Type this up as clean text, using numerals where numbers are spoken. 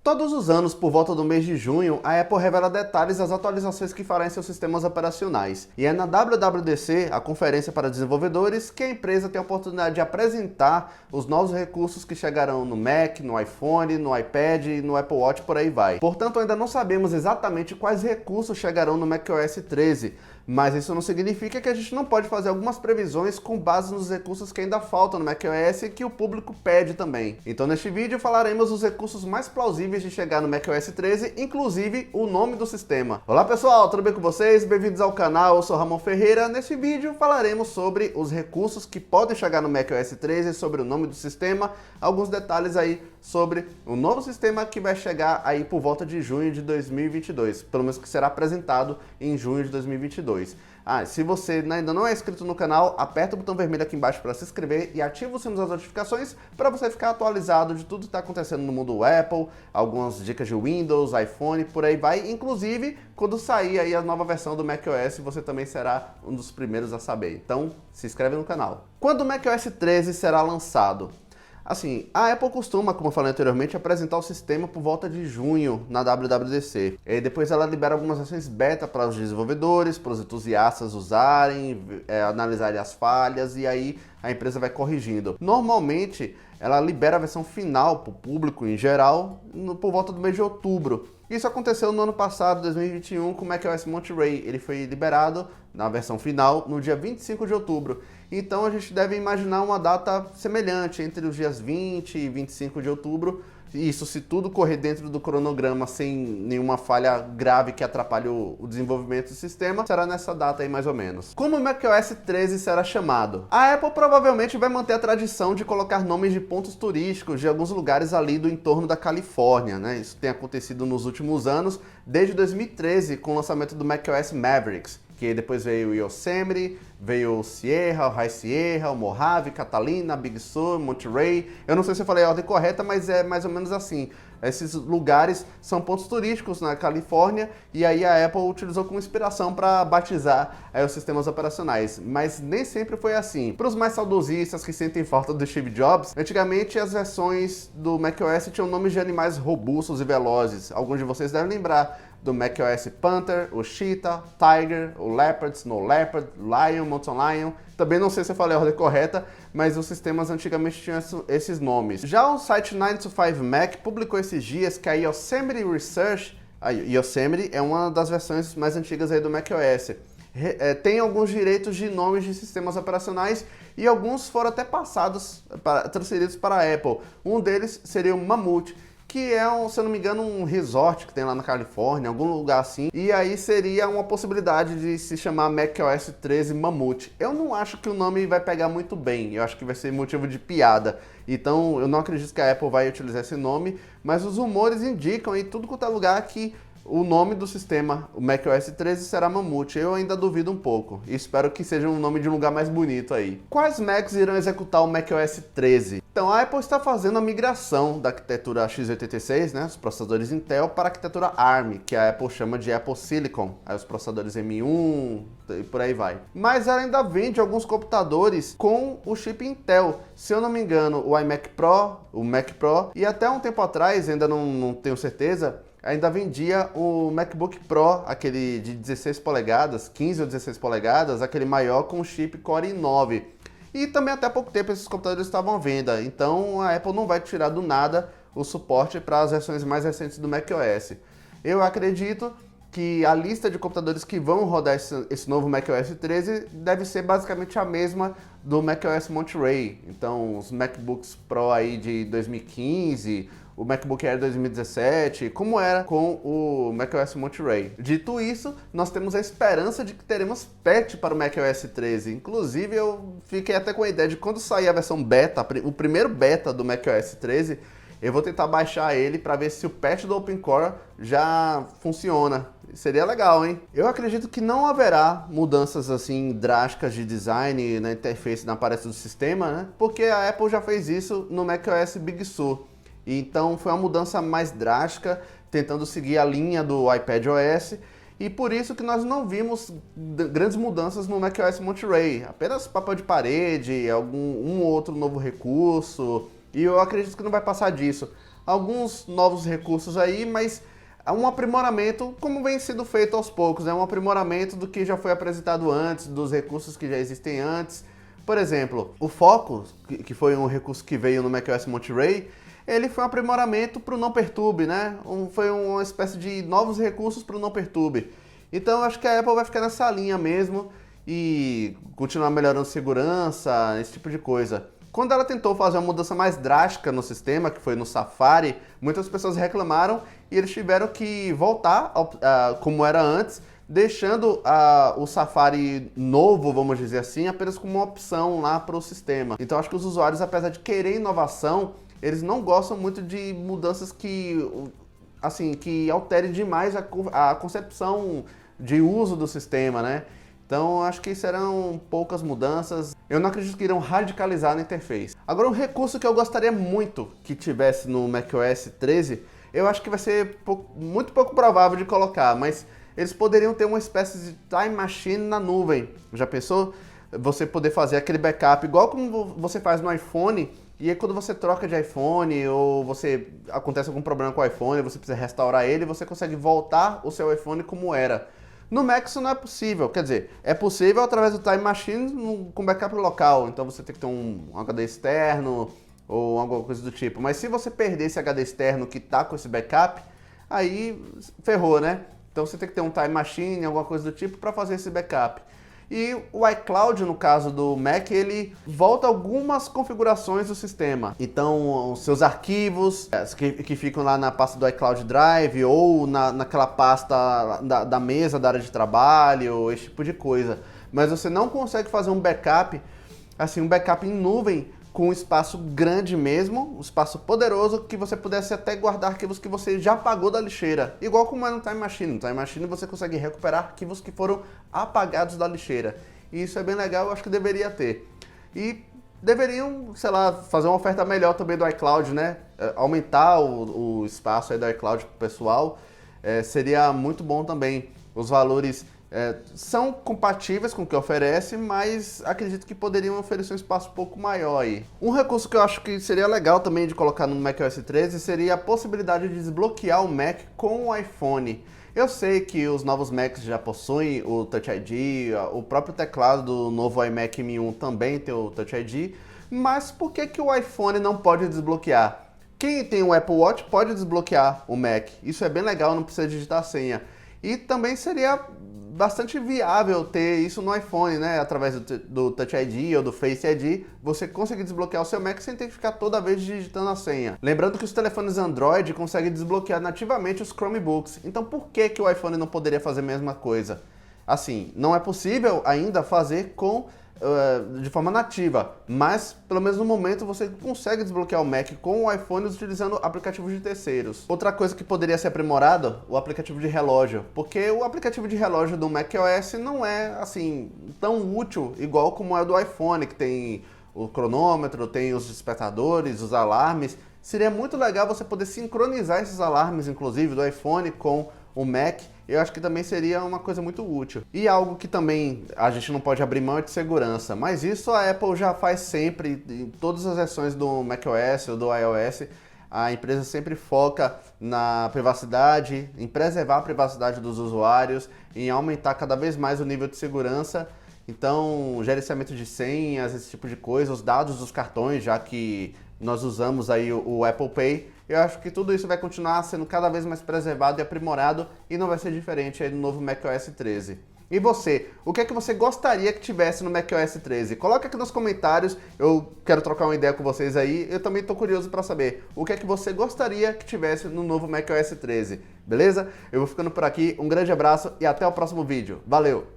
Todos os anos, por volta do mês de junho, a Apple revela detalhes das atualizações que fará em seus sistemas operacionais. E é na WWDC, a conferência para desenvolvedores, que a empresa tem a oportunidade de apresentar os novos recursos que chegarão no Mac, no iPhone, no iPad, no Apple Watch, por aí vai. Portanto, ainda não sabemos exatamente quais recursos chegarão no macOS 13, mas isso não significa que a gente não pode fazer algumas previsões com base nos recursos que ainda faltam no macOS e que o público pede também. Então neste vídeo falaremos dos recursos mais plausíveis de chegar no macOS 13, inclusive o nome do sistema. Olá pessoal, tudo bem com vocês? Bem-vindos ao canal, eu sou Ramon Ferreira. Neste vídeo falaremos sobre os recursos que podem chegar no macOS 13, sobre o nome do sistema, alguns detalhes aí sobre o novo sistema que vai chegar aí por volta de junho de 2022, pelo menos que será apresentado em junho de 2022. Se você ainda não é inscrito no canal, aperta o botão vermelho aqui embaixo para se inscrever e ativa o sino das notificações para você ficar atualizado de tudo que está acontecendo no mundo Apple, algumas dicas de Windows, iPhone, por aí vai. Inclusive, quando sair aí a nova versão do macOS, você também será um dos primeiros a saber. Então, se inscreve no canal. Quando o macOS 13 será lançado? Assim, a Apple costuma, como eu falei anteriormente, apresentar o sistema por volta de junho na WWDC. E depois ela libera algumas versões beta para os desenvolvedores, para os entusiastas usarem, analisarem as falhas e aí a empresa vai corrigindo. Normalmente, ela libera a versão final para o público em geral por volta do mês de outubro. Isso aconteceu no ano passado, 2021, com o macOS Monterey. Ele foi liberado na versão final no dia 25 de outubro. Então a gente deve imaginar uma data semelhante entre os dias 20 e 25 de outubro. Isso se tudo correr dentro do cronograma sem nenhuma falha grave que atrapalhe o desenvolvimento do sistema, será nessa data aí mais ou menos. Como o macOS 13 será chamado? A Apple provavelmente vai manter a tradição de colocar nomes de pontos turísticos de alguns lugares ali do entorno da Califórnia, né? Isso tem acontecido nos últimos anos, desde 2013 com o lançamento do macOS Mavericks, que depois veio o Yosemite, veio o Sierra, o High Sierra, o Mojave, Catalina, Big Sur, Monterey. Eu não sei se eu falei a ordem correta, mas é mais ou menos assim. Esses lugares são pontos turísticos na Califórnia e aí a Apple utilizou como inspiração para batizar os sistemas operacionais. Mas nem sempre foi assim. Para os mais saudosistas que sentem falta do Steve Jobs, antigamente as versões do macOS tinham nomes de animais robustos e velozes. Alguns de vocês devem lembrar do macOS Panther, o Cheetah, Tiger, o Leopard, Snow Leopard, Lion, Mountain Lion. Também não sei se eu falei a ordem correta, mas os sistemas antigamente tinham esses nomes. Já o site 9to5Mac publicou esses dias que a Yosemite Research, a Yosemite é uma das versões mais antigas aí do macOS, tem alguns direitos de nomes de sistemas operacionais e alguns foram até transferidos para a Apple. Um deles seria o Mammoth, que é, se eu não me engano, um resort que tem lá na Califórnia, algum lugar assim. E aí seria uma possibilidade de se chamar macOS 13 Mammoth. Eu não acho que o nome vai pegar muito bem, eu acho que vai ser motivo de piada. Então eu não acredito que a Apple vai utilizar esse nome, mas os rumores indicam em tudo quanto é lugar que o nome do sistema, o macOS 13, será Mammoth. Eu ainda duvido um pouco. E espero que seja um nome de um lugar mais bonito aí. Quais Macs irão executar o macOS 13? Então, a Apple está fazendo a migração da arquitetura x86, né, os processadores Intel, para a arquitetura ARM, que a Apple chama de Apple Silicon. Aí os processadores M1 e por aí vai. Mas ela ainda vende alguns computadores com o chip Intel. Se eu não me engano, o iMac Pro, o Mac Pro, e até um tempo atrás, ainda não tenho certeza, ainda vendia o MacBook Pro, aquele de 16 polegadas, 15 ou 16 polegadas, aquele maior com chip Core i9. E também até pouco tempo esses computadores estavam à venda, então a Apple não vai tirar do nada o suporte para as versões mais recentes do macOS. Eu acredito que a lista de computadores que vão rodar esse novo macOS 13 deve ser basicamente a mesma do macOS Monterey. Então os MacBooks Pro aí de 2015, o MacBook Air 2017, como era com o macOS Monterey. Dito isso, nós temos a esperança de que teremos patch para o macOS 13. Inclusive, eu fiquei até com a ideia de quando sair a versão beta, o primeiro beta do macOS 13, eu vou tentar baixar ele para ver se o patch do OpenCore já funciona. Seria legal, hein? Eu acredito que não haverá mudanças assim drásticas de design na interface, na aparência do sistema, né? Porque a Apple já fez isso no macOS Big Sur. Então foi uma mudança mais drástica, tentando seguir a linha do iPadOS, e por isso que nós não vimos grandes mudanças no macOS Monterey, apenas papel de parede, um ou outro novo recurso, e eu acredito que não vai passar disso. alguns novos recursos aí, mas é um aprimoramento como vem sendo feito aos poucos, é um aprimoramento do que já foi apresentado antes, dos recursos que já existem antes. Por exemplo, o Focus, que foi um recurso que veio no macOS Monterey, ele foi um aprimoramento para o Não Perturbe, né? Foi uma espécie de novos recursos para o Não Perturbe. Então eu acho que a Apple vai ficar nessa linha mesmo e continuar melhorando segurança, esse tipo de coisa. Quando ela tentou fazer uma mudança mais drástica no sistema, que foi no Safari, muitas pessoas reclamaram e eles tiveram que voltar como era antes, deixando o Safari novo, vamos dizer assim, apenas como uma opção lá para o sistema. Então acho que os usuários, apesar de querer inovação, eles não gostam muito de mudanças que alterem demais a concepção de uso do sistema, né? Então acho que serão poucas mudanças. Eu não acredito que irão radicalizar na interface. Agora, um recurso que eu gostaria muito que tivesse no macOS 13, eu acho que vai ser muito pouco provável de colocar, mas eles poderiam ter uma espécie de time machine na nuvem. Já pensou? Você poder fazer aquele backup igual como você faz no iPhone, e aí quando você troca de iPhone ou acontece algum problema com o iPhone, você precisa restaurar ele, você consegue voltar o seu iPhone como era. No Mac isso não é possível, quer dizer, é possível através do Time Machine com backup local, então você tem que ter um HD externo ou alguma coisa do tipo. Mas se você perder esse HD externo que está com esse backup, aí ferrou, né? Então você tem que ter um Time Machine, alguma coisa do tipo para fazer esse backup. E o iCloud, no caso do Mac, ele volta algumas configurações do sistema. Então, os seus arquivos que ficam lá na pasta do iCloud Drive ou naquela pasta da mesa, da área de trabalho, esse tipo de coisa. Mas você não consegue fazer um backup, assim, um backup em nuvem com um espaço grande mesmo, um espaço poderoso, que você pudesse até guardar arquivos que você já apagou da lixeira. Igual como é no Time Machine. No Time Machine você consegue recuperar arquivos que foram apagados da lixeira. E isso é bem legal, eu acho que deveria ter. E deveriam, sei lá, fazer uma oferta melhor também do iCloud, né? Aumentar o espaço aí do iCloud pro pessoal. Seria muito bom também. Os valores são compatíveis com o que oferece, mas acredito que poderiam oferecer um espaço um pouco maior aí. Um recurso que eu acho que seria legal também de colocar no macOS 13 seria a possibilidade de desbloquear o Mac com o iPhone. Eu sei que os novos Macs já possuem o Touch ID, o próprio teclado do novo iMac M1 também tem o Touch ID, mas por que o iPhone não pode desbloquear? Quem tem o Apple Watch pode desbloquear o Mac, isso é bem legal, não precisa digitar a senha. E também seria bastante viável ter isso no iPhone, né? Através do Touch ID ou do Face ID, você conseguir desbloquear o seu Mac sem ter que ficar toda vez digitando a senha. Lembrando que os telefones Android conseguem desbloquear nativamente os Chromebooks. Então por que o iPhone não poderia fazer a mesma coisa? Assim, não é possível ainda fazer de forma nativa, mas pelo menos no momento você consegue desbloquear o Mac com o iPhone utilizando aplicativos de terceiros. Outra coisa que poderia ser aprimorado, o aplicativo de relógio, porque o aplicativo de relógio do macOS não é assim tão útil igual como é o do iPhone, que tem o cronômetro, tem os despertadores, os alarmes. Seria muito legal você poder sincronizar esses alarmes, inclusive do iPhone com o Mac. Eu acho que também seria uma coisa muito útil. E algo que também a gente não pode abrir mão é de segurança, mas isso a Apple já faz sempre, em todas as versões do macOS ou do iOS, a empresa sempre foca na privacidade, em preservar a privacidade dos usuários, em aumentar cada vez mais o nível de segurança. Então, gerenciamento de senhas, esse tipo de coisa, os dados dos cartões, já que nós usamos aí o Apple Pay, eu acho que tudo isso vai continuar sendo cada vez mais preservado e aprimorado e não vai ser diferente aí no novo macOS 13. E você, o que é que você gostaria que tivesse no macOS 13? Coloca aqui nos comentários, eu quero trocar uma ideia com vocês aí, eu também estou curioso para saber o que é que você gostaria que tivesse no novo macOS 13, beleza? Eu vou ficando por aqui, um grande abraço e até o próximo vídeo. Valeu!